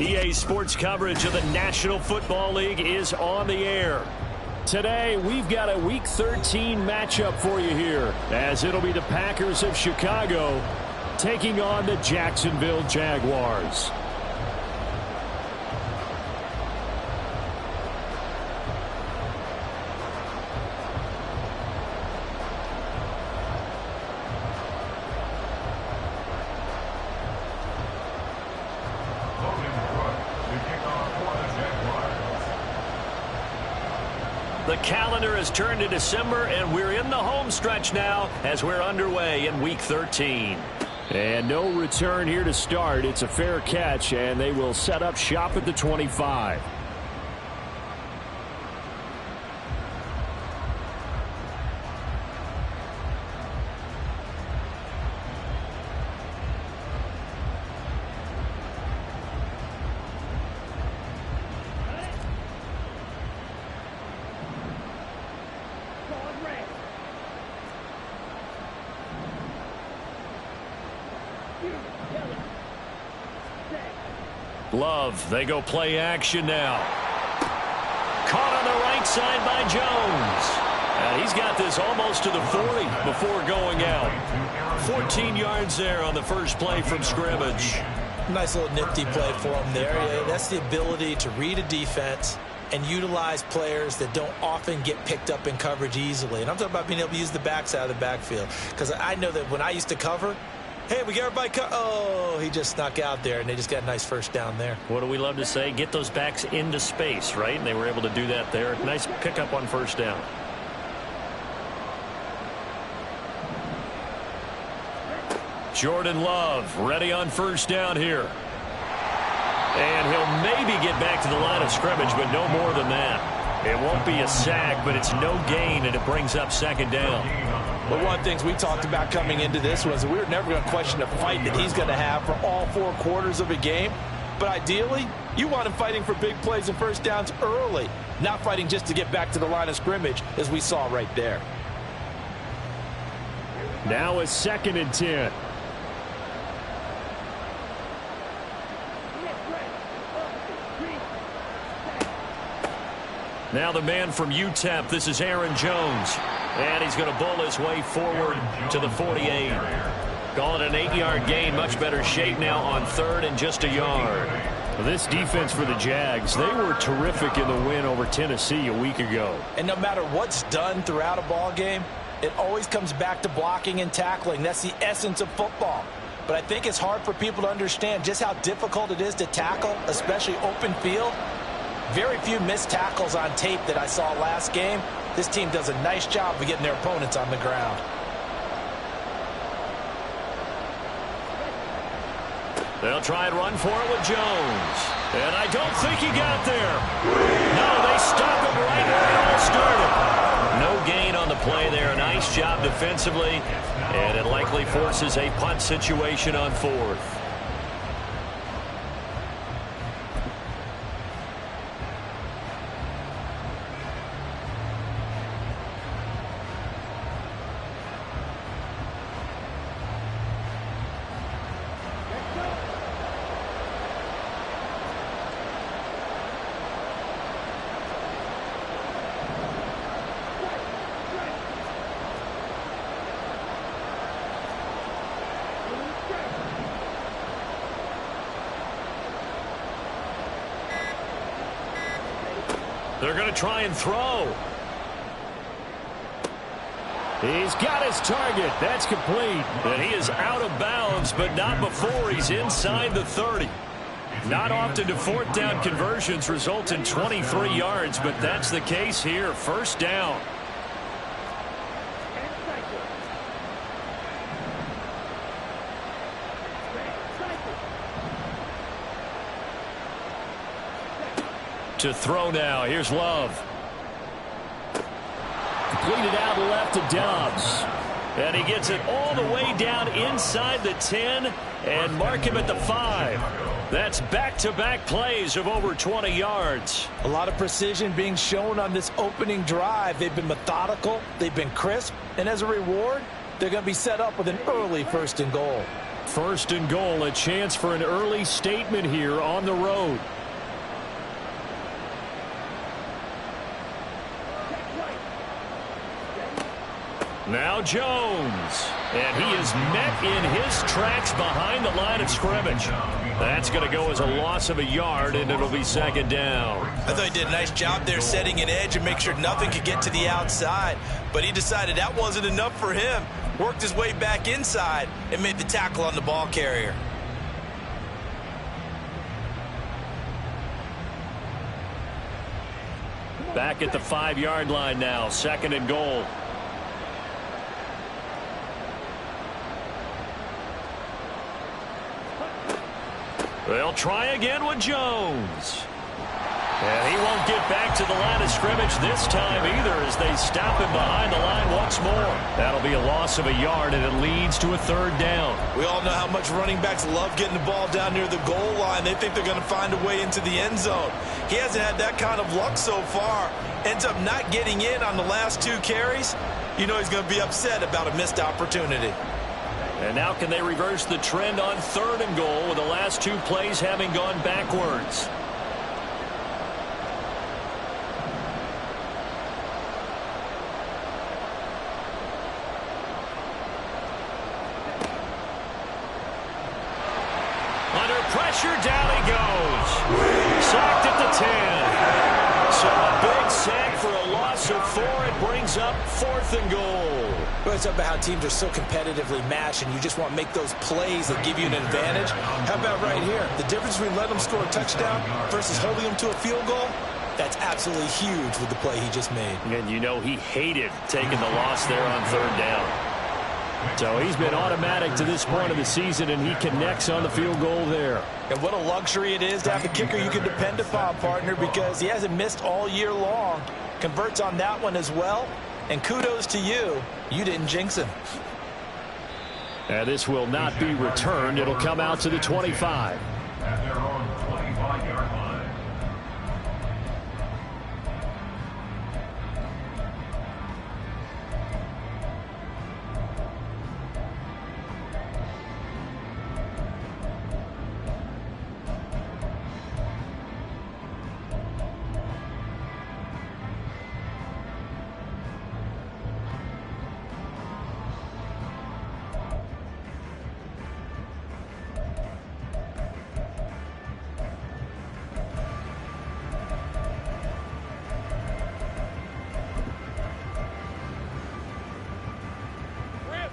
EA Sports coverage of the National Football League is on the air. Today, we've got a Week 13 matchup for you here, as it'll be the Packers of Chicago taking on the Jacksonville Jaguars. The calendar has turned to December, and we're in the home stretch now as we're underway in Week 13. And no return here to start. It's a fair catch, and they will set up shop at the 25. Love, they go play action now. Caught on the right side by Jones. And he's got this almost to the 40 before going out. 14 yards there on the first play from scrimmage. Nice little nifty play for him there. Yeah, that's the ability to read a defense and utilize players that don't often get picked up in coverage easily. And I'm talking about being able to use the backs out of the backfield. Because I know that when I used to cover, hey, we got everybody oh, he just snuck out there, and they just got a nice first down there. What do we love to say? Get those backs into space, right? And they were able to do that there. Nice pickup on first down. Jordan Love ready on first down here. And he'll maybe get back to the line of scrimmage, but no more than that. It won't be a sack, but it's no gain, and it brings up second down. But one of the things we talked about coming into this was that we were never going to question the fight that he's going to have for all 4 quarters of a game. But ideally, you want him fighting for big plays and first downs early, not fighting just to get back to the line of scrimmage, as we saw right there. Now a 2nd and 10. Now the man from UTEP, this is Aaron Jones. And he's going to bull his way forward to the 48. Call it an 8-yard gain. Much better shape now on 3rd and just a yard. Well, this defense for the Jags, they were terrific in the win over Tennessee a week ago. And no matter what's done throughout a ball game, it always comes back to blocking and tackling. That's the essence of football. But I think it's hard for people to understand just how difficult it is to tackle, especially open field. Very few missed tackles on tape that I saw last game. This team does a nice job of getting their opponents on the ground. They'll try and run for it with Jones. And I don't think he got there. No, they stop him right where it all started. No gain on the play there. Nice job defensively. And it likely forces a punt situation on 4th. They're going to try and throw. He's got his target. That's complete. And he is out of bounds, but not before he's inside the 30. Not often do 4th down conversions result in 23 yards, but that's the case here. First down. To throw now. Here's Love. Completed out left to Dobbs. And he gets it all the way down inside the 10 and mark him at the 5. That's back-to-back plays of over 20 yards. A lot of precision being shown on this opening drive. They've been methodical. They've been crisp. And as a reward, they're going to be set up with an early 1st and goal. First and goal, a chance for an early statement here on the road. Now Jones, and he is met in his tracks behind the line of scrimmage. That's going to go as a loss of a yard, and it'll be second down. I thought he did a nice job there setting an edge and make sure nothing could get to the outside, but he decided that wasn't enough for him. Worked his way back inside and made the tackle on the ball carrier. Back at the 5-yard line now, second and goal. They'll try again with Jones. And he won't get back to the line of scrimmage this time either as they stop him behind the line once more. That'll be a loss of a yard, and it leads to a third down. We all know how much running backs love getting the ball down near the goal line. They think they're going to find a way into the end zone. He hasn't had that kind of luck so far. Ends up not getting in on the last 2 carries. You know he's going to be upset about a missed opportunity. And now can they reverse the trend on third and goal with the last 2 plays having gone backwards? Under pressure, down he goes. Sacked at the 10. So a big sack for a loss of 4. It brings up 4th and goal. Well, it's about how teams are so competitively matched, and you just want to make those plays that give you an advantage. How about right here? The difference between letting them score a touchdown versus holding them to a field goal, that's absolutely huge with the play he just made. And you know he hated taking the loss there on third down. So he's been automatic to this point of the season, and he connects on the field goal there. And what a luxury it is to have a kicker you can depend upon, partner, because he hasn't missed all year long. Converts on that one as well. And kudos to you. You didn't jinx him. And this will not be returned. It'll come out to the 25. At their own 25-yard line.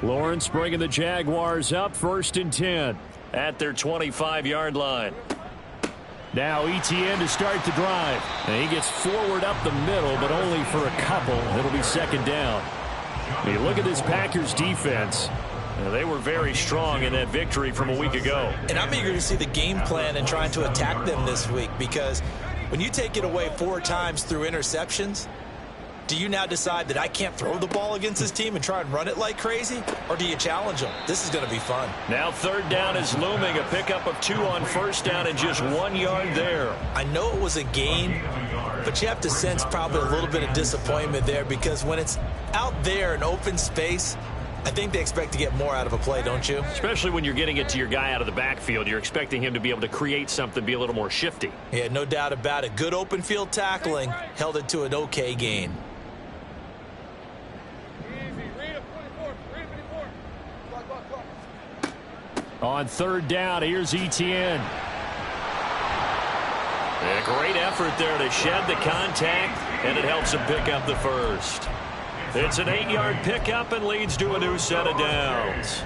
Lawrence bringing the Jaguars up, 1st and 10 at their 25-yard line. Now Etienne to start the drive. And he gets forward up the middle, but only for a couple. It'll be second down. You look at this Packers defense. They were very strong in that victory from a week ago. And I'm eager to see the game plan and trying to attack them this week, because when you take it away 4 times through interceptions, do you now decide that I can't throw the ball against this team and try and run it like crazy? Or do you challenge them? This is going to be fun. Now third down is looming. A pickup of 2 on first down and just 1 yard there. I know it was a gain, but you have to sense probably a little bit of disappointment there, because when it's out there in open space, I think they expect to get more out of a play, don't you? Especially when you're getting it to your guy out of the backfield. You're expecting him to be able to create something, be a little more shifty. Yeah, no doubt about it. Good open field tackling held it to an okay gain. On third down, here's Etienne. A great effort there to shed the contact, and it helps him pick up the first. It's an 8-yard pickup and leads to a new set of downs.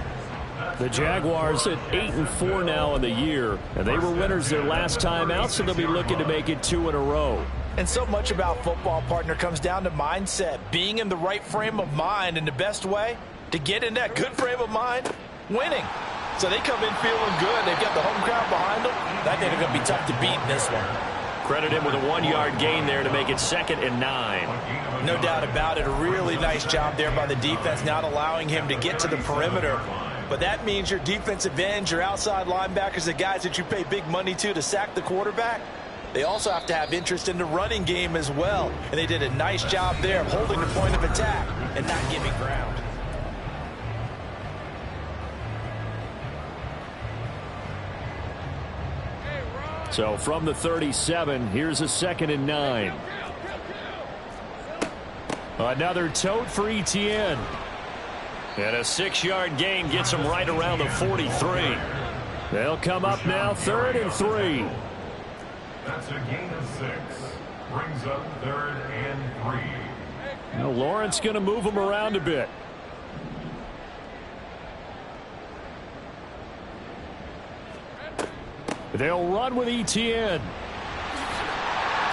The Jaguars at 8-4 now in the year, and they were winners their last time out, so they'll be looking to make it 2 in a row. And so much about football, partner, comes down to mindset, being in the right frame of mind, and the best way to get in that good frame of mind, winning. So they come in feeling good. They've got the home crowd behind them. I think they're going to be tough to beat in this one. Credit him with a 1-yard gain there to make it 2nd and 9. No doubt about it. A really nice job there by the defense, not allowing him to get to the perimeter. But that means your defensive ends, your outside linebackers, the guys that you pay big money to sack the quarterback, they also have to have interest in the running game as well. And they did a nice job there of holding the point of attack and not giving ground. So from the 37, here's a 2nd and 9. Another tote for Etienne. And a 6-yard gain gets him right around the 43. They'll come up now 3rd and 3. That's a gain of 6. Brings up 3rd and 3. Now Lawrence going to move him around a bit. They'll run with Etienne.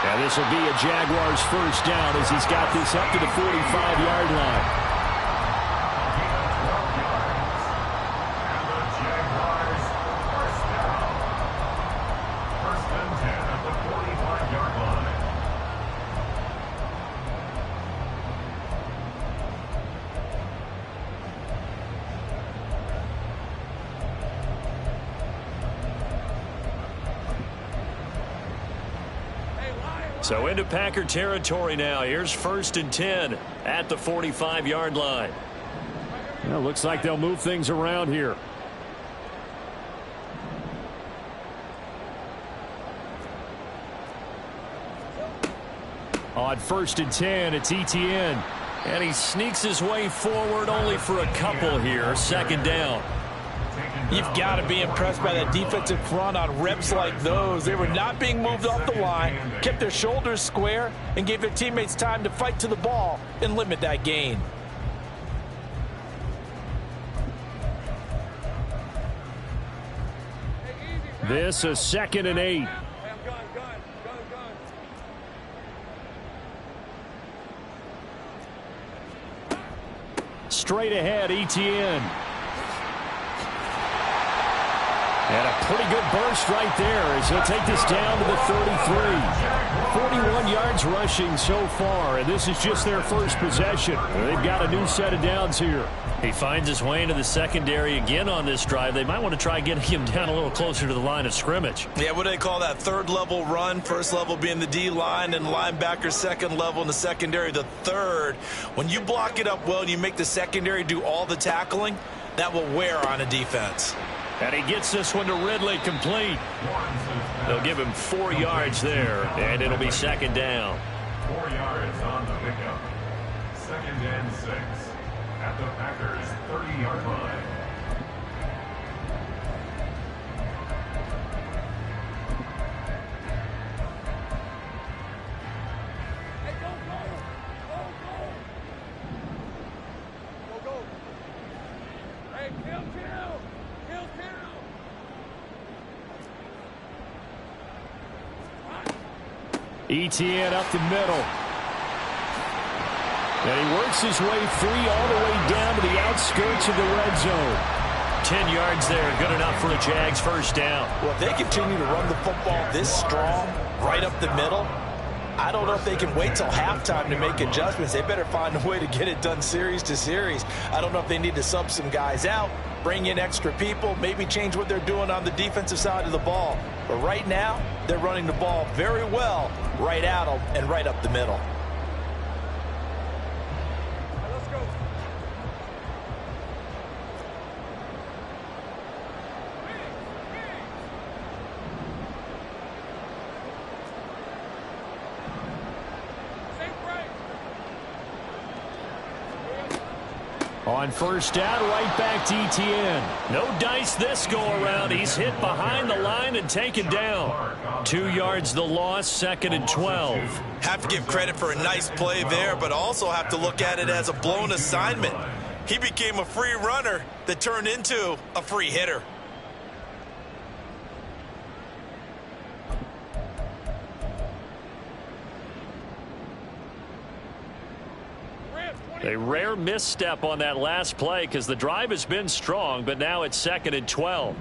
And this will be a Jaguars first down as he's got this up to the 45-yard line. So into Packer territory now. Here's 1st and 10 at the 45-yard line. Well, looks like they'll move things around here. On 1st and 10, it's Etienne. And he sneaks his way forward only for a couple here. 2nd down. You've got to be impressed by that defensive front on reps like those. They were not being moved off the line, kept their shoulders square, and gave their teammates time to fight to the ball and limit that gain. This is 2nd and 8. Straight ahead, Etienne. And a pretty good burst right there as he'll take this down to the 33. 41 yards rushing so far, and this is just their first possession. They've got a new set of downs here. He finds his way into the secondary again on this drive. They might want to try getting him down a little closer to the line of scrimmage. Yeah, what do they call that? 3rd level run. 1st level being the D-line and linebacker. 2nd level in the secondary, the 3rd. When you block it up well and you make the secondary do all the tackling, that will wear on a defense. And he gets this one to Ridley complete. They'll give him 4 yards there, and it'll be 2nd down. 4 yards on the pickup. 2nd and 6 at the Packers' 30-yard line. Etienne up the middle. And he works his way free all the way down to the outskirts of the red zone. 10 yards there, good enough for a Jags first down. Well, if they continue to run the football this strong, right up the middle, I don't know if they can wait till halftime to make adjustments. They better find a way to get it done series to series. I don't know if they need to sub some guys out, bring in extra people, maybe change what they're doing on the defensive side of the ball. But right now, they're running the ball very well right at them and right up the middle. On first down, right back to Etienne. No dice this go-around. He's hit behind the line and taken down. 2 yards the loss, 2nd and 12. Have to give credit for a nice play there, but also have to look at it as a blown assignment. He became a free runner that turned into a free hitter. A rare misstep on that last play because the drive has been strong, but now it's 2nd and 12.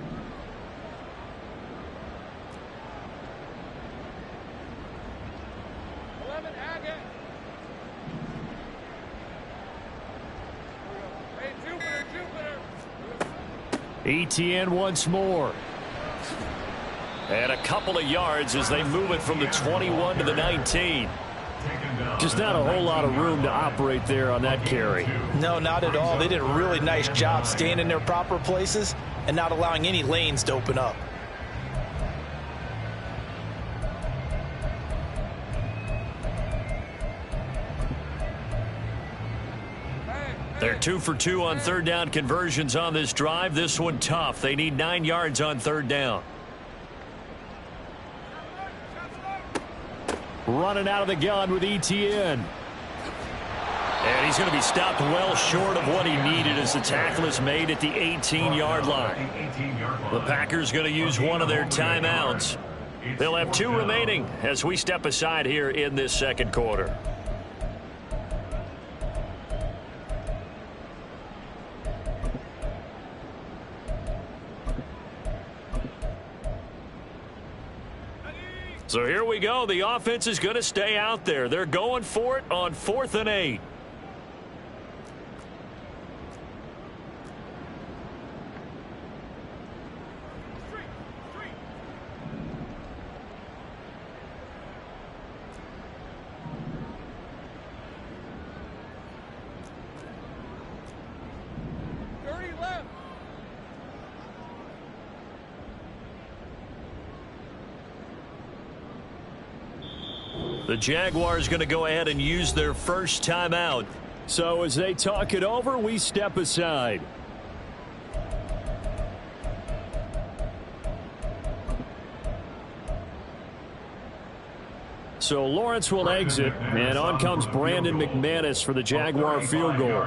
Etienne once more. And a couple of yards as they move it from the 21 to the 19. Just not a whole lot of room to operate there on that carry. No, not at all. They did a really nice job staying in their proper places and not allowing any lanes to open up. They're 2 for 2 on third down conversions on this drive. This one tough. They need 9 yards on third down. Running out of the gun with ETN. And he's going to be stopped well short of what he needed as the tackle is made at the 18-yard line. The Packers going to use one of their timeouts. They'll have 2 remaining as we step aside here in this second quarter. So here we go. The offense is going to stay out there. They're going for it on 4th and 8. The Jaguars going to go ahead and use their first timeout. So as they talk it over, we step aside. So Lawrence will exit, and on comes Brandon McManus for the Jaguar field goal.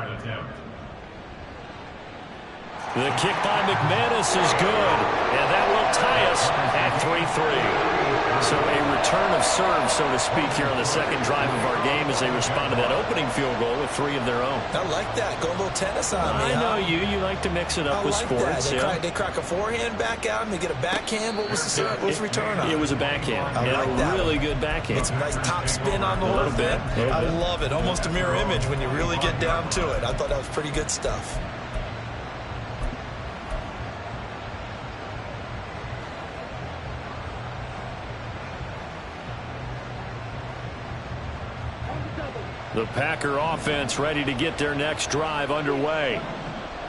The kick by McManus is good, and that will tie us at 3-3. So a return of serve, so to speak, here on the second drive of our game as they respond to that opening field goal with 3 of their own. I like that. Go a little tennis on me. I know you like to mix it up with sports. They crack a forehand back out and they get a backhand. What was the return on? It was a backhand. I like that. Really good backhand. It's a nice top spin on the whole thing. I love it. Almost a mirror image when you really get down to it. I thought that was pretty good stuff. The Packer offense ready to get their next drive underway.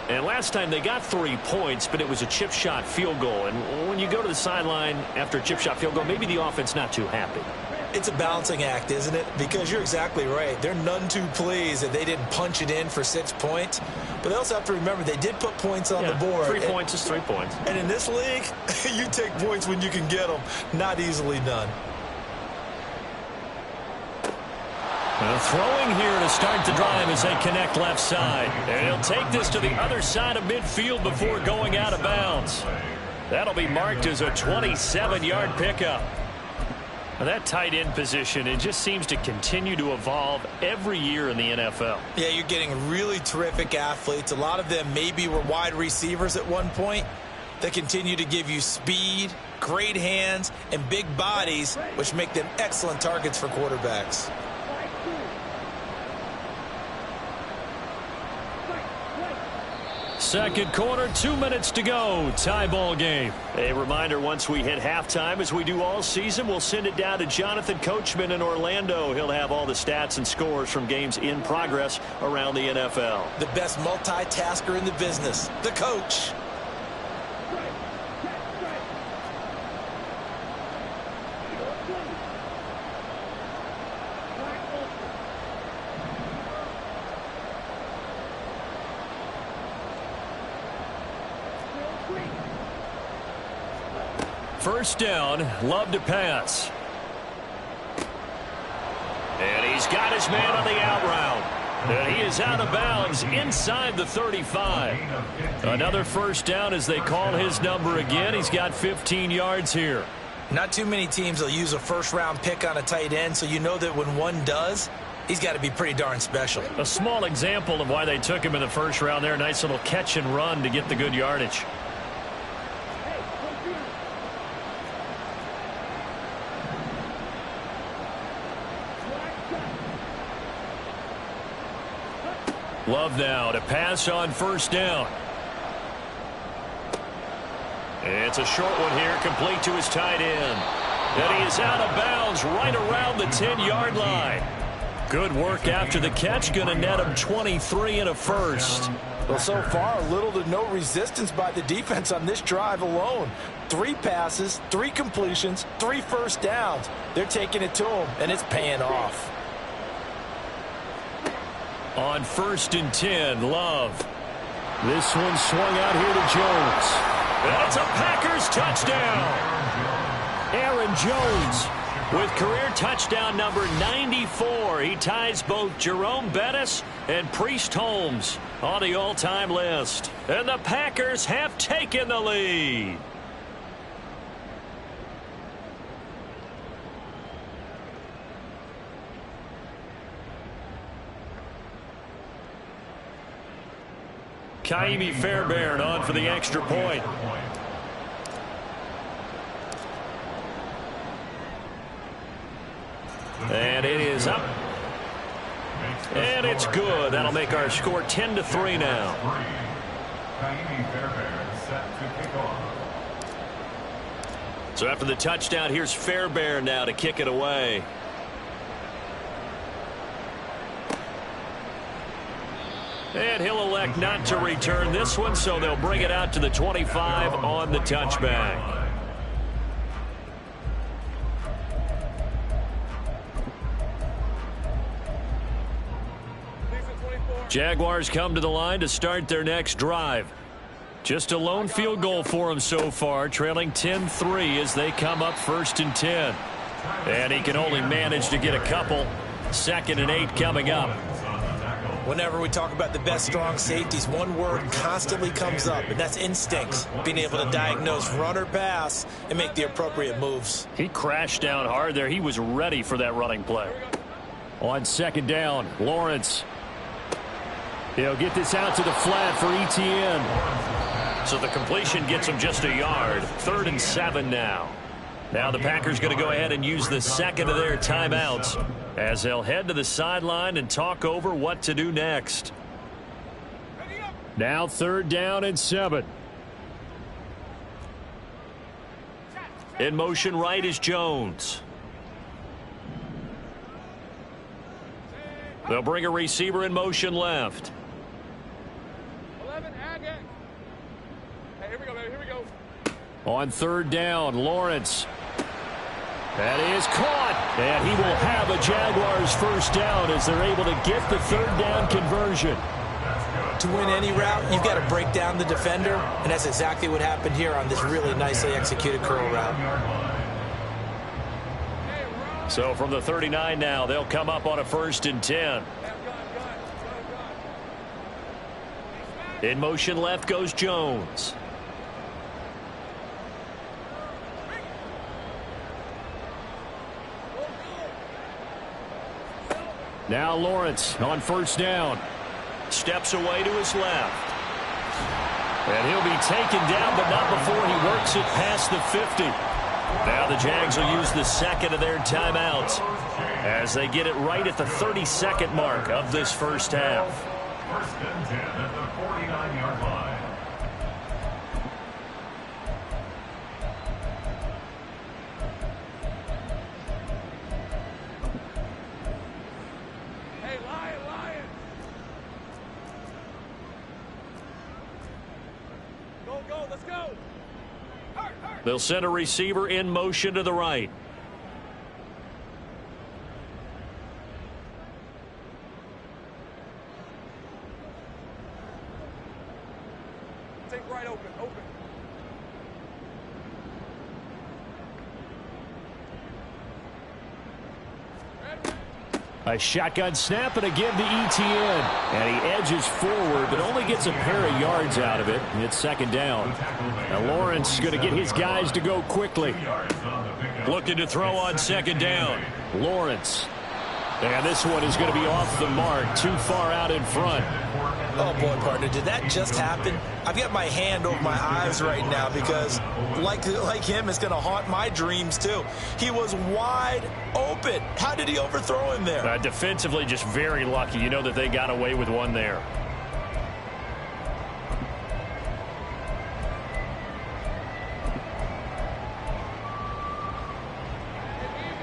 And last time they got 3 points, but it was a chip shot field goal. And when you go to the sideline after a chip shot field goal, maybe the offense not too happy. It's a balancing act, isn't it? Because you're exactly right. They're none too pleased that they didn't punch it in for 6 points. But they also have to remember they did put points on the board. 3 points is 3 points. And in this league, you take points when you can get them. Not easily done. Throwing here to start the drive as they connect left side. And he'll take this to the other side of midfield before going out of bounds. That'll be marked as a 27-yard pickup. Now that tight end position, it just seems to continue to evolve every year in the NFL. Yeah, you're getting really terrific athletes. A lot of them maybe were wide receivers at one point. They continue to give you speed, great hands, and big bodies, which make them excellent targets for quarterbacks. Second quarter, 2 minutes to go. Tie ball game. A reminder, once we hit halftime, as we do all season, we'll send it down to Jonathan Coachman in Orlando. He'll have all the stats and scores from games in progress around the NFL. The best multitasker in the business, the coach. First down, love to pass. And he's got his man on the out route. And he is out of bounds inside the 35. Another first down as they call his number again. He's got 15 yards here. Not too many teams will use a first-round pick on a tight end, so you know that when one does, he's got to be pretty darn special. A small example of why they took him in the first round there. Nice little catch and run to get the good yardage. Love now to pass on first down. It's a short one here, complete to his tight end. And he is out of bounds right around the 10-yard line. Good work after the catch, going to net him 23 and a first. Well, so far, little to no resistance by the defense on this drive alone. 3 passes, 3 completions, 3 first downs. They're taking it to him, and it's paying off. On 1st and 10, Love. This one swung out here to Jones. And it's a Packers touchdown. Aaron Jones with career touchdown number 94. He ties both Jerome Bettis and Priest Holmes on the all-time list. And the Packers have taken the lead. Kaimi Fairbairn on for the extra point. And it is up. And it's good. That'll make our score 10-3 now. So after the touchdown, here's Fairbairn now to kick it away. And he'll elect not to return this one, so they'll bring it out to the 25 on the touchback. Jaguars come to the line to start their next drive. Just a lone field goal for them so far, trailing 10-3 as they come up 1st and 10. And he can only manage to get a couple. 2nd and 8 coming up. Whenever we talk about the best strong safeties, one word constantly comes up, and that's instincts. Being able to diagnose run or pass and make the appropriate moves. He crashed down hard there. He was ready for that running play. On 2nd down, Lawrence. He'll get this out to the flat for Etienne. So the completion gets him just a yard. 3rd and 7 now. Now the Packers going to go ahead and use the second of their timeouts as they'll head to the sideline and talk over what to do next. Now 3rd down and 7. In motion right is Jones. They'll bring a receiver in motion left. 11, hey, here we go, baby. Here we go. On 3rd down, Lawrence. That is caught, and he will have a Jaguars 1st down as they're able to get the 3rd down conversion. To win any route, you've got to break down the defender, and that's exactly what happened here on this really nicely executed curl route. So from the 39 now, they'll come up on a 1st and 10. In motion left goes Jones. Now Lawrence on 1st down. Steps away to his left. And he'll be taken down, but not before he works it past the 50. Now the Jags will use the second of their timeouts as they get it right at the 32nd mark of this 1st half. 1st and 10 at the 49-yard line. Hey, Lion. Go, let's go. They'll send a receiver in motion to the right. Take right, open. A shotgun snap and a give to Etienne. And he edges forward, but only gets a pair of yards out of it. It's 2nd down. Now Lawrence going to get his guys to go quickly. Looking to throw on 2nd down. Lawrence. And this one is going to be off the mark. Too far out in front. Oh, boy, partner, did that just happen? I've got my hand over my eyes right now because, like him, it's going to haunt my dreams, too. He was wide open. How did he overthrow him there? Defensively, just very lucky. You know that they got away with one there.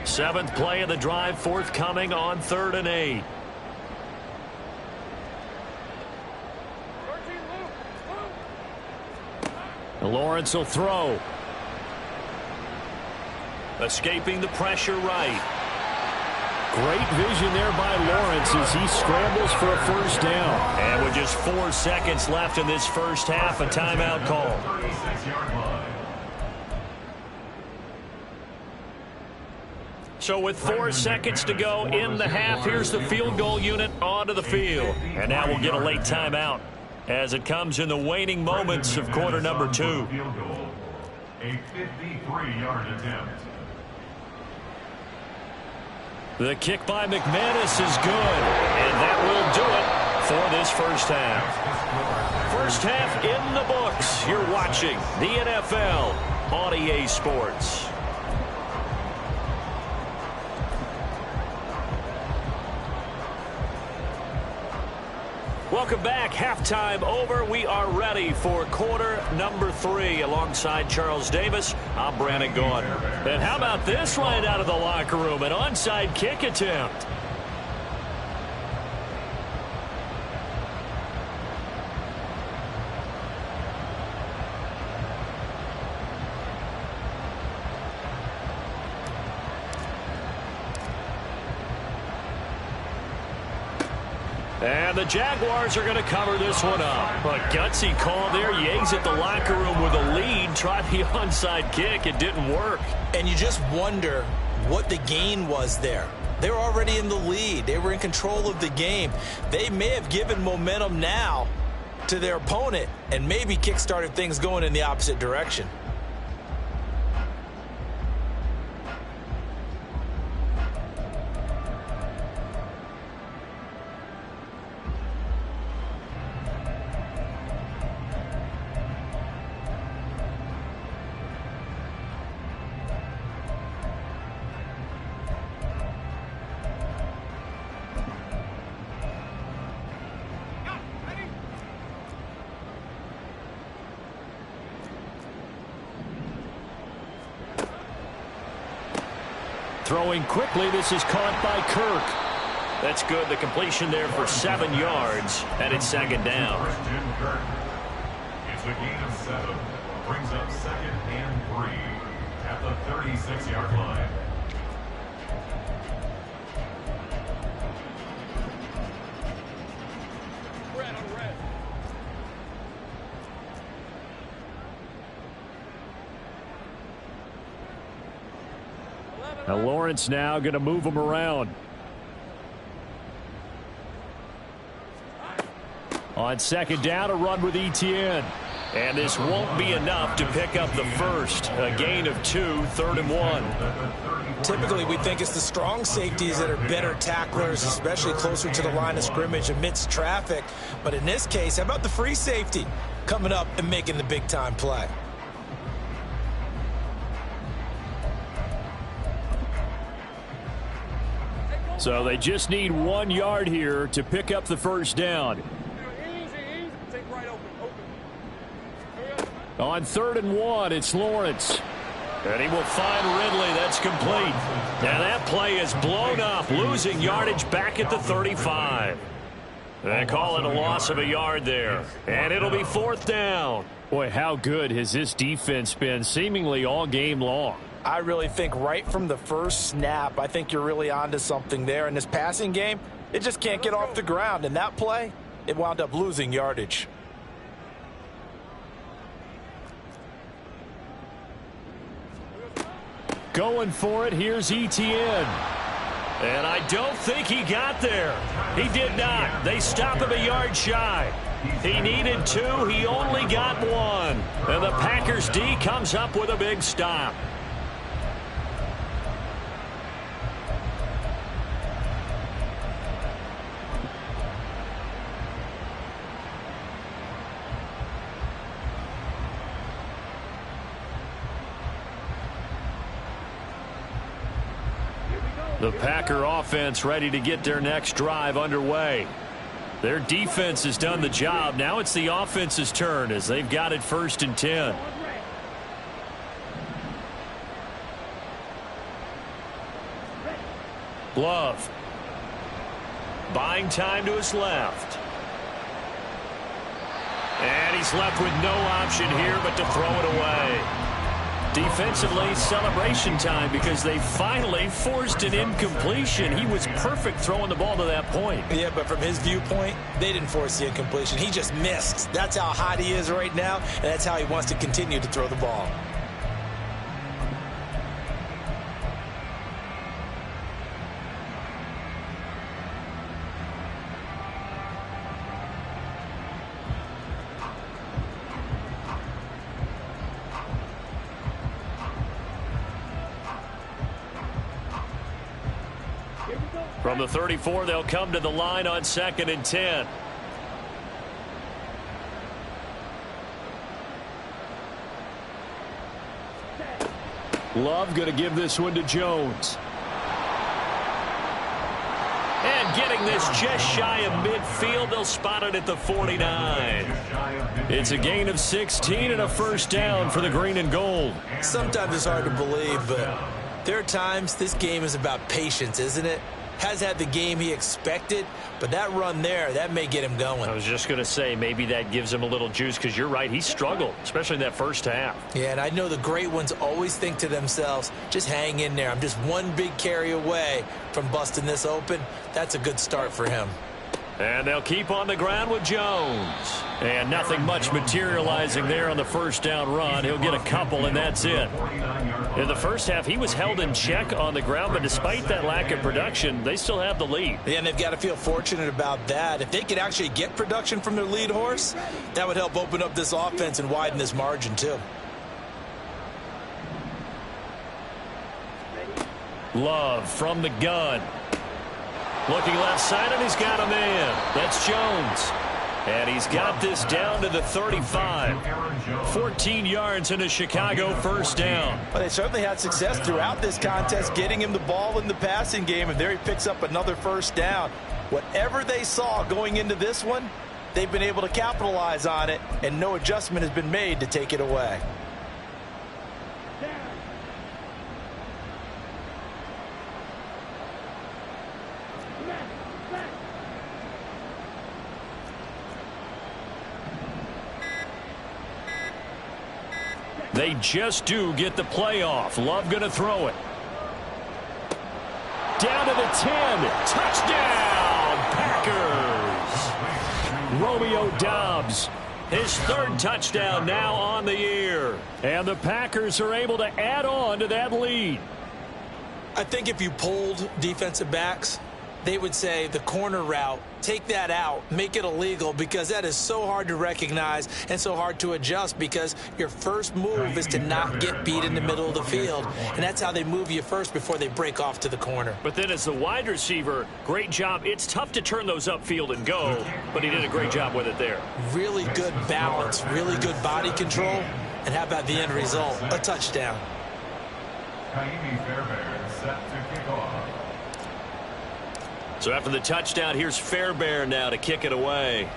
Seventh play of the drive forthcoming on 3rd and 8. Lawrence will throw. Escaping the pressure right. Great vision there by Lawrence as he scrambles for a first down. And with just 4 seconds left in this first half, a timeout call. 36-yard line. So with 4 seconds to go in the half, here's the field goal unit onto the field. And now we'll get a late timeout as it comes in the waning moments of quarter number 2. A 53-yard attempt. The kick by McManus is good, and that will do it for this first half. First half in the books. You're watching the NFL on EA Sports. Welcome back. Halftime over. We are ready for quarter number 3. Alongside Charles Davis, I'm Brandon Gordon. And how about this right out of the locker room? An onside kick attempt. And the Jaguars are going to cover this one up. A gutsy call there. You exit the locker room with a lead. Try the onside kick. It didn't work. And you just wonder what the gain was there. They were already in the lead. They were in control of the game. They may have given momentum now to their opponent and maybe kick-started things going in the opposite direction. Throwing quickly, this is caught by Kirk. That's good. The completion there for 7 yards, and it's second down. It's a gain of 7. Brings up 2nd and 3 at the 36-yard line. Red on red. Now Lawrence now going to move him around. On second down, a run with Etienne. And this won't be enough to pick up the first. A gain of 2, 3rd and 1. Typically, we think it's the strong safeties that are better tacklers, especially closer to the line of scrimmage amidst traffic. But in this case, how about the free safety coming up and making the big-time play? So they just need 1 yard here to pick up the first down. Easy. Take right open. On 3rd and 1, it's Lawrence. And he will find Ridley. That's complete. Now that play is blown up, losing yardage back at the 35. They call it a loss of a yard there. And it'll be 4th down. Boy, how good has this defense been seemingly all game long? I really think right from the first snap, I think you're really onto something there. In this passing game, it just can't get off the ground. And that play, it wound up losing yardage. Going for it, here's Etienne. And I don't think he got there. He did not. They stop him a yard shy. He needed 2. He only got 1. And the Packers D comes up with a big stop. The Packer offense ready to get their next drive underway. Their defense has done the job. Now it's the offense's turn as they've got it 1st and 10. Love. Buying time to his left. And he's left with no option here but to throw it away. Defensively, celebration time because they finally forced an incompletion. He was perfect throwing the ball to that point. Yeah, but from his viewpoint, they didn't force the incompletion. He just missed. That's how hot he is right now, and that's how he wants to continue to throw the ball. From the 34, they'll come to the line on 2nd and 10. Love going to give this one to Jones. And getting this just shy of midfield, they'll spot it at the 49. It's a gain of 16 and a first down for the green and gold. Sometimes it's hard to believe, but there are times this game is about patience, isn't it? Has had the game he expected, but that run there, that may get him going. I was just going to say, maybe that gives him a little juice because you're right, he struggled, especially in that first half. Yeah, and I know the great ones always think to themselves, just hang in there. I'm just one big carry away from busting this open. That's a good start for him. And they'll keep on the ground with Jones. And nothing much materializing there on the first down run. He'll get a couple, and that's it. In the first half, he was held in check on the ground, but despite that lack of production, they still have the lead. Yeah, and they've got to feel fortunate about that. If they could actually get production from their lead horse, that would help open up this offense and widen this margin, too. Love from the gun. Looking left side, and he's got a man. That's Jones. And he's got this down to the 35. 14 yards and a Chicago first down. Well, they certainly had success throughout this contest, getting him the ball in the passing game, and there he picks up another first down. Whatever they saw going into this one, they've been able to capitalize on it, and no adjustment has been made to take it away. They just do get the playoff. Love going to throw it. Down to the 10. Touchdown, Packers. Romeo Doubs, his third touchdown now on the year. And the Packers are able to add on to that lead. I think if you polled defensive backs, they would say the corner route, take that out, make it illegal, because that is so hard to recognize and so hard to adjust, because your first move is to not get beat in the middle of the field, and that's how they move you first before they break off to the corner. But then as the wide receiver, great job. It's tough to turn those upfield and go, but he did a great job with it there. Really good balance, really good body control, and how about the end result? A touchdown. Set to kick off. So after the touchdown, here's Fairbairn now to kick it away.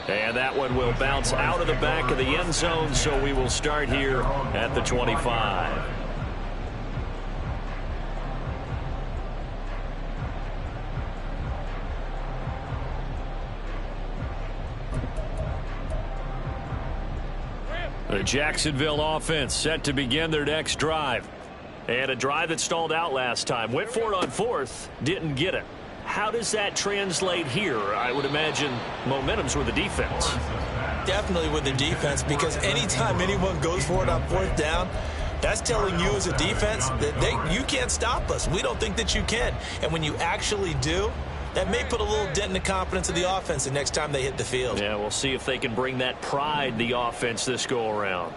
And that one will bounce out of the back of the end zone, so we will start here at the 25. The Jacksonville offense set to begin their next drive. And a drive that stalled out last time. Went for it on fourth, didn't get it. How does that translate here? I would imagine momentum's with the defense. Definitely with the defense, because anytime anyone goes for it on fourth down, that's telling you as a defense that you can't stop us. We don't think that you can. And when you actually do, that may put a little dent in the confidence of the offense the next time they hit the field. Yeah, we'll see if they can bring that pride the offense this go-around.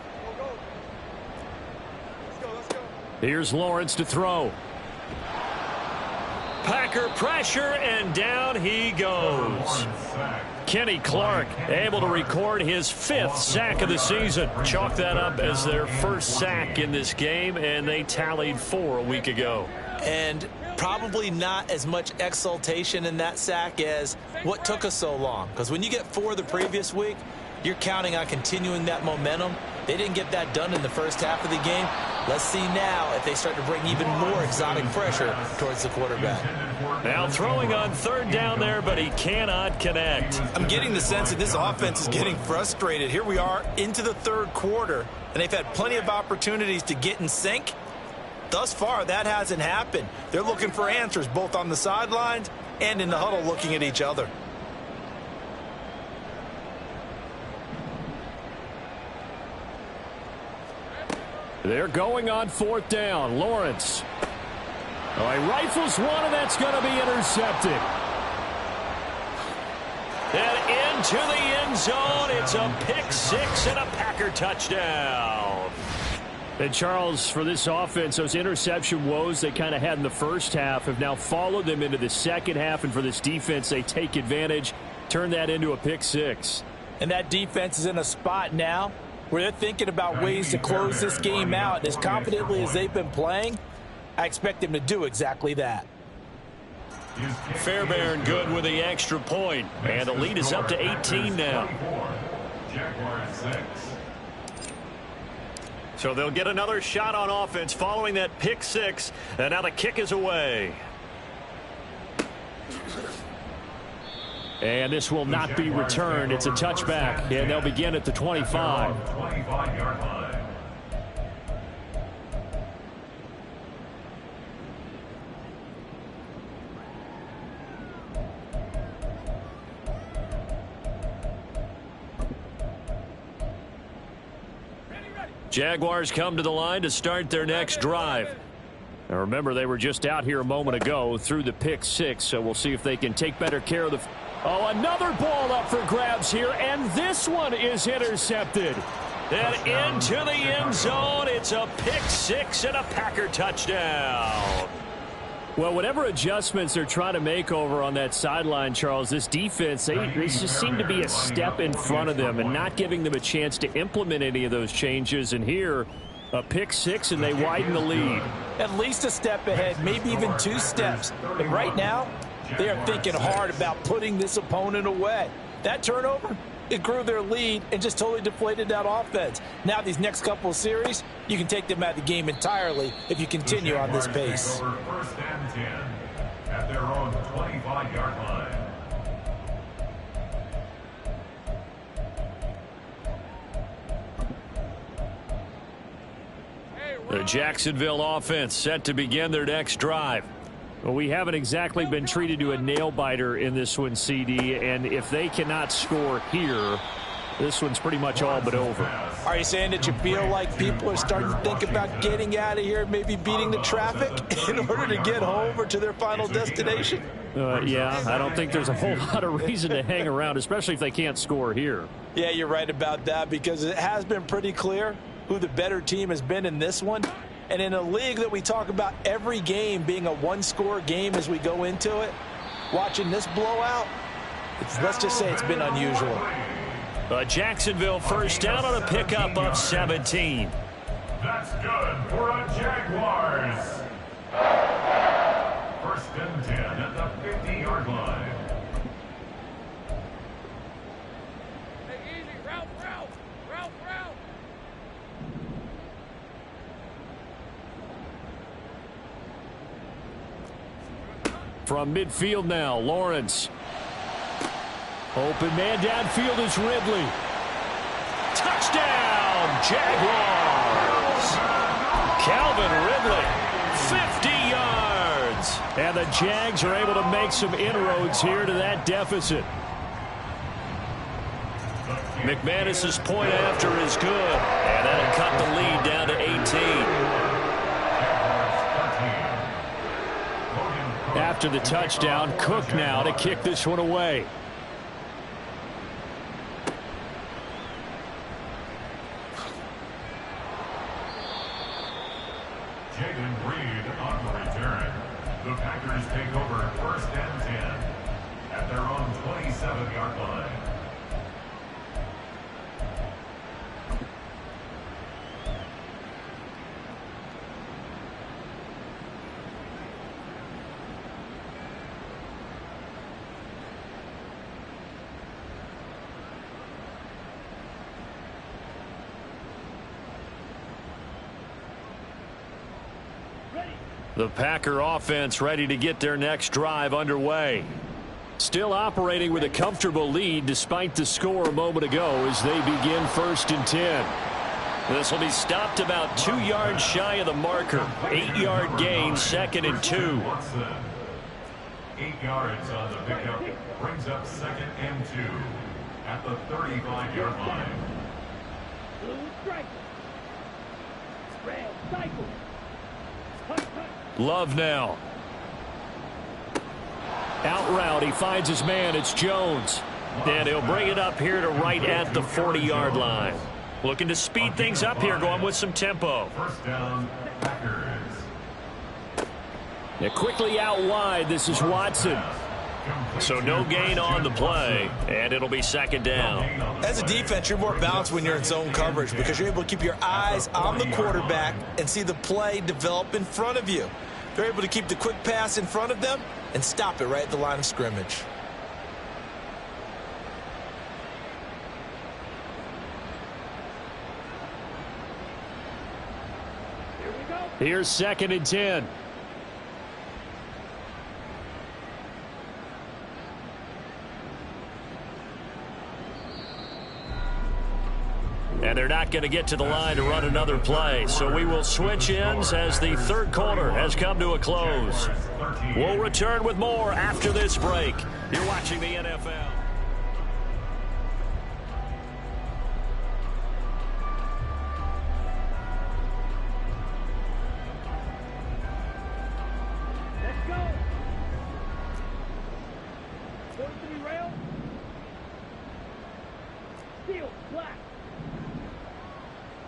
Here's Lawrence to throw. Packer pressure, and down he goes. Kenny Clark able to record his fifth sack of the season. Chalk that up as their first sack in this game, and they tallied 4 a week ago. And probably not as much exultation in that sack as what took us so long. Because when you get 4 the previous week, you're counting on continuing that momentum. They didn't get that done in the first half of the game. Let's see now if they start to bring even more exotic pressure towards the quarterback. Now throwing on third down there, but he cannot connect. I'm getting the sense that this offense is getting frustrated. Here we are into the third quarter, and they've had plenty of opportunities to get in sync. Thus far, that hasn't happened. They're looking for answers both on the sidelines and in the huddle looking at each other. They're going on fourth down. Lawrence. Oh, he rifles one, and that's going to be intercepted. And into the end zone. It's a pick six and a Packer touchdown. And Charles, for this offense, those interception woes they kind of had in the first half have now followed them into the second half. And for this defense, they take advantage, turn that into a pick six. And that defense is in a spot now where they're thinking about ways to close this game out. As confidently as they've been playing, I expect them to do exactly that. Fairbairn good with the extra point. And the lead is up to 18 now. Jaguars 6. So they'll get another shot on offense following that pick six. And now the kick is away. And this will not be returned. It's a touchback, and they'll begin at the 25. 25-yard line. Jaguars come to the line to start their next drive. Now remember, they were just out here a moment ago through the pick six, so we'll see if they can take better care of the... Oh, another ball up for grabs here, and this one is intercepted. And into the end zone, it's a pick six and a Packer touchdown. Well, whatever adjustments they're trying to make over on that sideline, Charles, this defense, they just seem to be a step in front of them and not giving them a chance to implement any of those changes. And here, a pick six, and they widen the lead. At least a step ahead, maybe even two steps. And right now, they are thinking hard about putting this opponent away. That turnover, it grew their lead and just totally deflated that offense. Now these next couple of series, you can take them out of the game entirely if you continue on this pace. First and 10 at their own 25-yard line. The Jacksonville offense set to begin their next drive. Well, we haven't exactly been treated to a nail-biter in this one, CD, and if they cannot score here, this one's pretty much all but over. Are you saying that you feel like people are starting to think about getting out of here, maybe beating the traffic in order to get home or to their final destination? Yeah, I don't think there's a whole lot of reason to hang around, especially if they can't score here. Yeah, you're right about that, because it has been pretty clear who the better team has been in this one. And in a league that we talk about every game being a one-score game as we go into it, watching this blowout, let's just say it's been unusual. Jacksonville first down on a pickup of 17. That's good for a Jaguars. First and 10 at the 50-yard line. Hey, easy. Route. From midfield now, Lawrence. Open man downfield is Ridley. Touchdown, Jaguars! Calvin Ridley, 50 yards. And the Jags are able to make some inroads here to that deficit. McManus's point after is good, and that'll cut the lead down to 18. After the touchdown, Cook now to kick this one away. Jaden Reed on the return. The Packers take over first and 10 at their own 27-yard line. The Packer offense ready to get their next drive underway. Still operating with a comfortable lead despite the score a moment ago as they begin 1st and 10. This will be stopped about 2 yards shy of the marker. 8-yard gain, 2nd and 2. 8 yards on the pickup brings up 2nd and 2 at the 35-yard line. Love now. Out route, he finds his man. It's Jones. And he'll bring it up here to right at the 40-yard line. Looking to speed things up here, going with some tempo. 1st down, Packers. Now quickly out wide, this is Watson. So no gain on the play, and it'll be 2nd down. As a defense, you're more balanced when you're in zone coverage because you're able to keep your eyes on the quarterback and see the play develop in front of you. They're able to keep the quick pass in front of them and stop it right at the line of scrimmage. Here's 2nd and 10. And they're not going to get to the line to run another play. So we will switch ends as the 3rd quarter has come to a close. We'll return with more after this break. You're watching the NFL. Let's go. Going to be rail. Steel, black.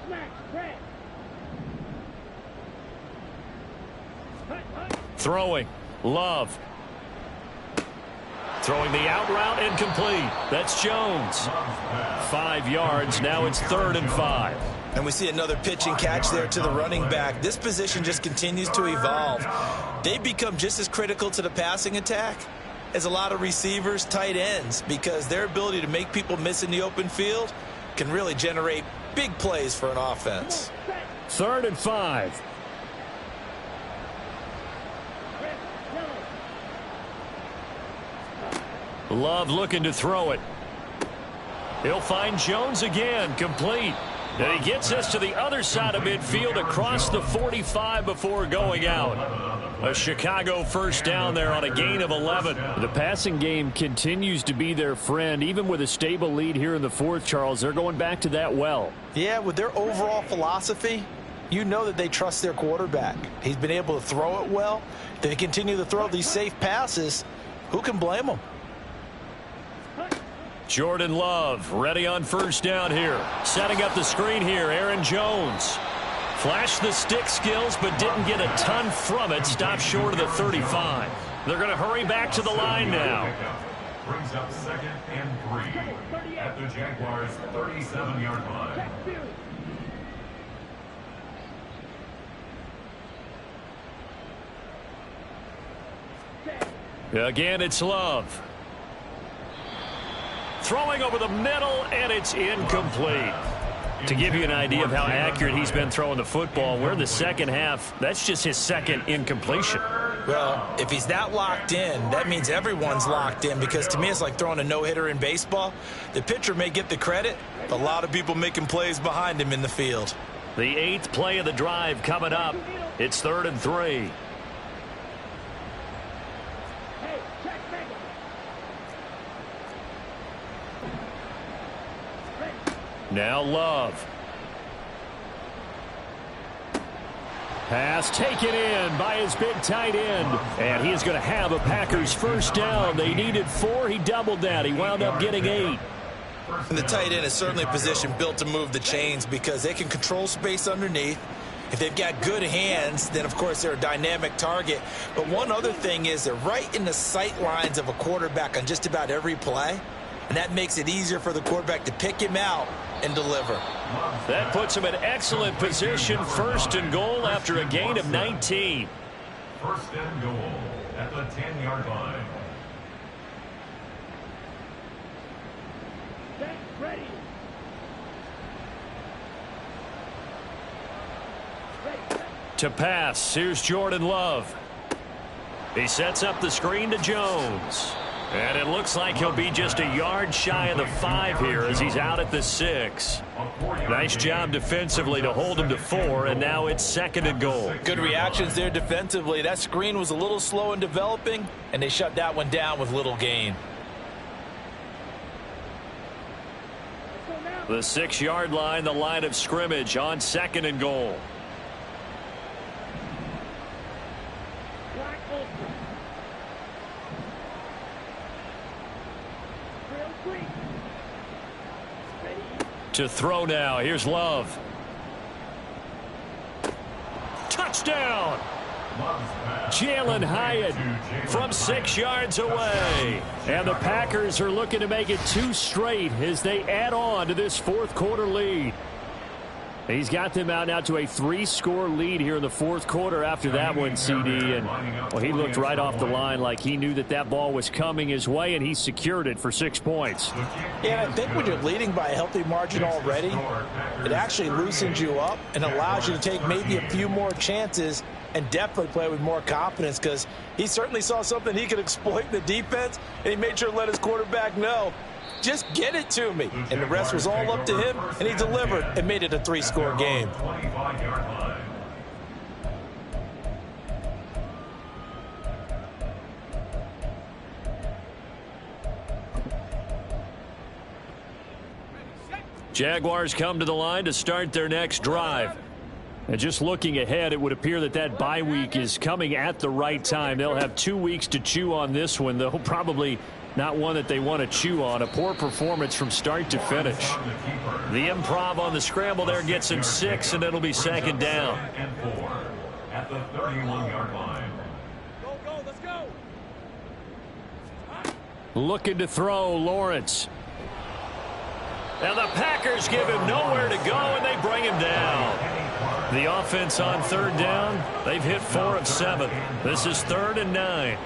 Smash, red. Throwing. Love. Throwing the out route, incomplete. That's Jones. 5 yards. Now it's 3rd and 5. And we see another pitch and catch there to the running back. This position just continues to evolve. They become just as critical to the passing attack as a lot of receivers, tight ends, because their ability to make people miss in the open field can really generate big plays for an offense. 3rd and 5. Love looking to throw it. He'll find Jones again, complete. And he gets us to the other side of midfield across the 45 before going out. A Chicago 1st down there on a gain of 11. The passing game continues to be their friend. Even with a stable lead here in the 4th, Charles, they're going back to that well. Yeah, with their overall philosophy, you know that they trust their quarterback. He's been able to throw it well. They continue to throw these safe passes. Who can blame them? Jordan Love ready on 1st down here. Setting up the screen here, Aaron Jones. Flashed the stick skills, but didn't get a ton from it. Stopped short of the 35. They're going to hurry back to the line now. Brings up 2nd and 3 at the Jaguars' 37-yard line. Again, it's Love. Throwing over the middle, and it's incomplete. To give you an idea of how accurate he's been throwing the football, we're in the 2nd half. That's just his 2nd incompletion. Well, if he's not locked in, that means everyone's locked in, because to me it's like throwing a no-hitter in baseball. The pitcher may get the credit, but a lot of people making plays behind him in the field. The 8th play of the drive coming up. It's 3rd and 3. Now Love. Pass taken in by his big tight end. And he is going to have a Packers 1st down. They needed 4. He doubled that. He wound up getting 8. And the tight end is certainly a position built to move the chains because they can control space underneath. If they've got good hands, then of course they're a dynamic target. But one other thing is they're right in the sight lines of a quarterback on just about every play. And that makes it easier for the quarterback to pick him out and deliver. That puts him in excellent position. 1st and goal after a gain of 19. 1st and goal at the 10-yard line. Ready. To pass, here's Jordan Love. He sets up the screen to Jones. And it looks like he'll be just a yard shy of the 5 here as he's out at the 6. Nice job defensively to hold him to 4, and now it's 2nd and goal. Good reactions there defensively. That screen was a little slow in developing, and they shut that one down with little gain. The 6-yard line, the line of scrimmage on 2nd and goal. To throw now. Here's Love. Touchdown! Jalen Hyatt from 6 yards away. And the Packers are looking to make it 2 straight as they add on to this 4th quarter lead. He's got them out now to a 3-score lead here in the 4th quarter after that one, CD. And well, he looked right off the line like he knew that that ball was coming his way, and he secured it for 6 points. Yeah, I think when you're leading by a healthy margin already, it actually loosens you up and allows you to take maybe a few more chances and definitely play with more confidence, because he certainly saw something he could exploit in the defense, and he made sure to let his quarterback know, just get it to me. And the rest was all up to him, and he delivered and made it a 3-score game. Jaguars come to the line to start their next drive. And just looking ahead, it would appear that that bye week is coming at the right time. They'll have 2 weeks to chew on this one, though probably not one that they want to chew on. A poor performance from start to finish. The improv on the scramble there gets him 6, and it'll be 2nd down. At the 31-yard line. Go, let's go. Looking to throw, Lawrence. And the Packers give him nowhere to go, and they bring him down. The offense on 3rd down, they've hit 4 of 7. This is 3rd and 9.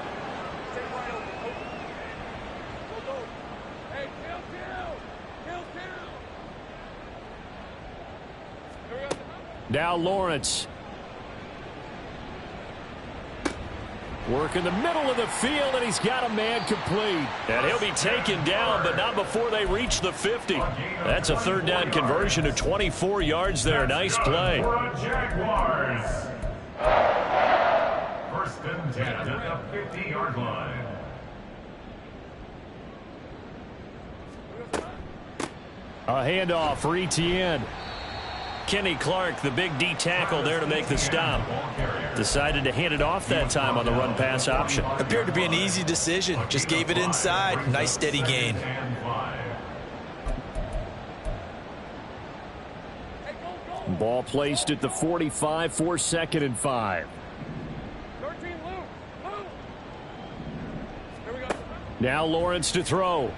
Now Lawrence. Work in the middle of the field, and he's got a man complete. And he'll be taken down, but not before they reach the 50. That's a 3rd down conversion of 24 yards there. Nice play. Jaguars. 1st and 10 at the 50-yard line. A handoff for Etienne. Kenny Clark, the big D tackle there to make the stop. Decided to hand it off that time on the run-pass option. Appeared to be an easy decision. Just gave it inside. Nice steady gain. Ball placed at the 45 for 2nd and 5. 13, move. Here we go. Now Lawrence to throw.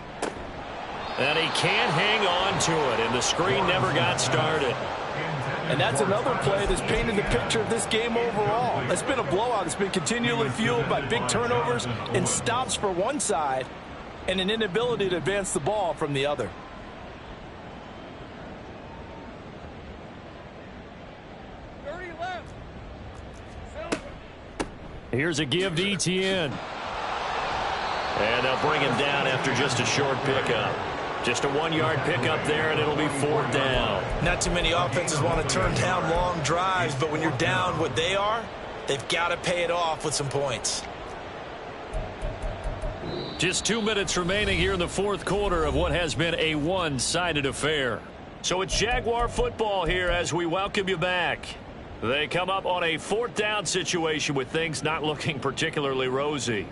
And he can't hang on to it, and the screen never got started. And that's another play that's painted the picture of this game overall. It's been a blowout. It's been continually fueled by big turnovers and stops for one side and an inability to advance the ball from the other. Here's a give to Etienne. And they'll bring him down after just a short pickup. Just a 1-yard pickup there, and it'll be 4th down. Not too many offenses want to turn down long drives, but when you're down what they are, they've got to pay it off with some points. Just 2 minutes remaining here in the 4th quarter of what has been a one-sided affair. So it's Jaguar football here as we welcome you back. They come up on a 4th down situation with things not looking particularly rosy.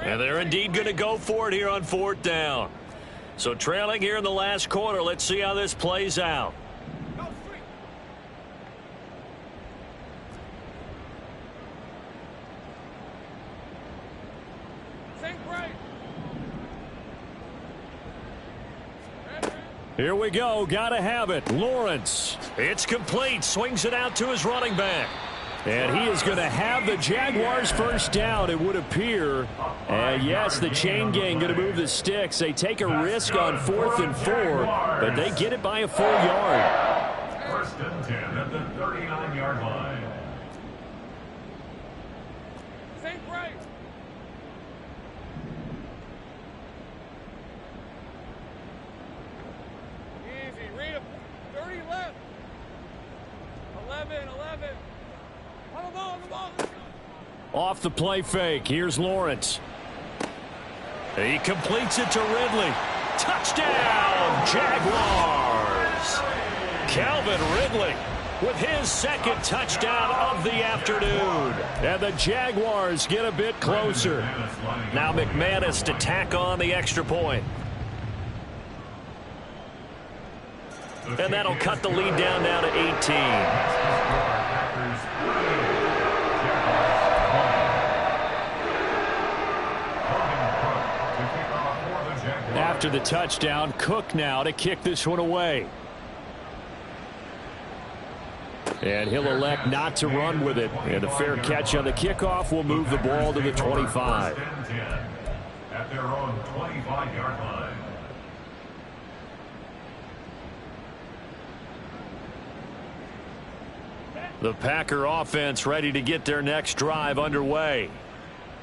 And they're indeed going to go for it here on 4th down. So trailing here in the last quarter, let's see how this plays out. Here we go. Got to have it. Lawrence. It's complete. Swings it out to his running back. And he is going to have the Jaguars first down, it would appear. And yes, the chain gang going to move the sticks. They take a risk on 4th and 4, but they get it by a full yard. First and 10 at the 39-yard line. Same right. Easy. Read him. 30 left. 11. On the ball. Let's go. Off the play fake. Here's Lawrence. He completes it to Ridley. Touchdown, Jaguars. Calvin Ridley with his second touchdown of the afternoon. And the Jaguars get a bit closer. Now McManus to tack on the extra point. And that'll cut the lead down now to 18. After the touchdown, Cook now to kick this one away. And he'll elect not to run with it. And a fair catch on the kickoff will move the ball to the 25. At their own 25-yard line. The Packer offense ready to get their next drive underway.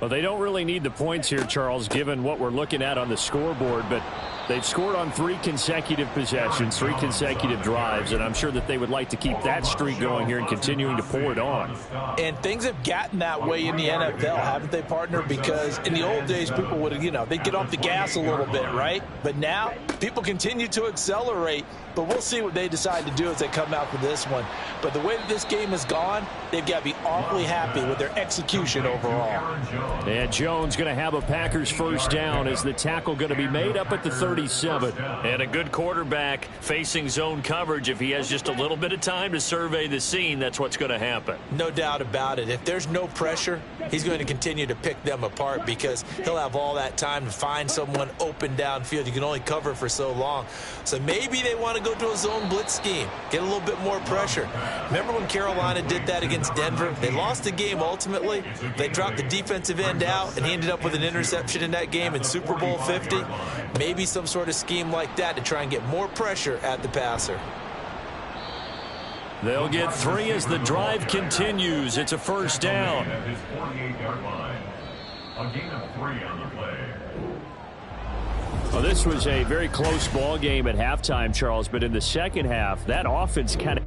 Well, they don't really need the points here, Charles, given what we're looking at on the scoreboard, but they've scored on 3 consecutive possessions, 3 consecutive drives, and I'm sure that they would like to keep that streak going here and continuing to pour it on. And things have gotten that way in the NFL, haven't they, partner? Because in the old days, people would, they'd get off the gas a little bit, right? But now, people continue to accelerate, but we'll see what they decide to do as they come out for this one. But the way that this game has gone, they've got to be awfully happy with their execution overall. And Jones going to have a Packers first down as the tackle going to be made up at the 37. And a good quarterback facing zone coverage. If he has just a little bit of time to survey the scene, that's what's going to happen. No doubt about it. If there's no pressure, he's going to continue to pick them apart because he'll have all that time to find someone open downfield. You can only cover for so long. So maybe they want to go to a zone blitz scheme, get a little bit more pressure. Remember when Carolina did that against Denver? They lost the game ultimately. They dropped the defensive end out, and he ended up with an interception in that game in Super Bowl 50. Maybe some sort of scheme like that to try and get more pressure at the passer. They'll get 3 as the drive continues. It's a first down. At his 48-yard line. A gain of 3 on the play. Well, this was a very close ball game at halftime, Charles, but in the second half, that offense kind of